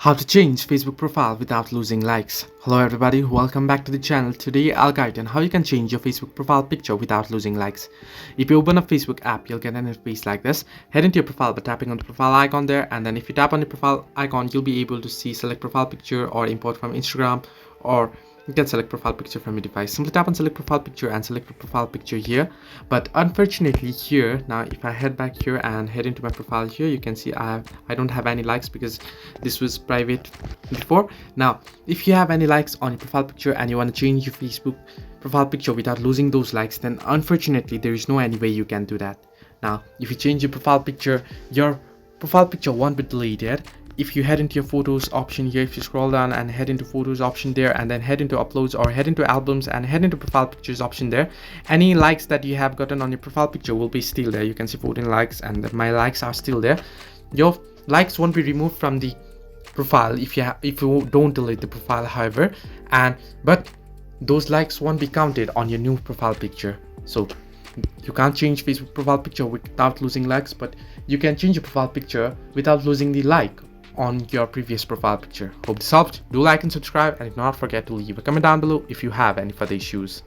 How to change Facebook profile without losing likes. Hello everybody, welcome back to the channel. Today I'll guide on how you can change your Facebook profile picture without losing likes. If you open a Facebook app, you'll get an interface like this. Head into your profile by tapping on the profile icon there, and then if you tap on the profile icon, you'll be able to see select profile picture or import from Instagram, or you can select profile picture from your device. Simply tap on select profile picture and select the profile picture here. But unfortunately here, now if I head back here and head into my profile here, you can see I don't have any likes because this was private before. Now if you have any likes on your profile picture and you want to change your Facebook profile picture without losing those likes, then unfortunately there is no any way you can do that. Now if you change your profile picture won't be deleted. If you head into your photos option here, if you scroll down and head into photos option there, and then head into uploads or head into albums and head into profile pictures option there, any likes that you have gotten on your profile picture will be still there. You can see 14 likes and my likes are still there. Your likes won't be removed from the profile if you don't delete the profile, however, but those likes won't be counted on your new profile picture. So you can't change Facebook profile picture without losing likes, but you can change your profile picture without losing the like on your previous profile picture. Hope this helped. Do like and subscribe, and do not forget to leave a comment down below if you have any further issues.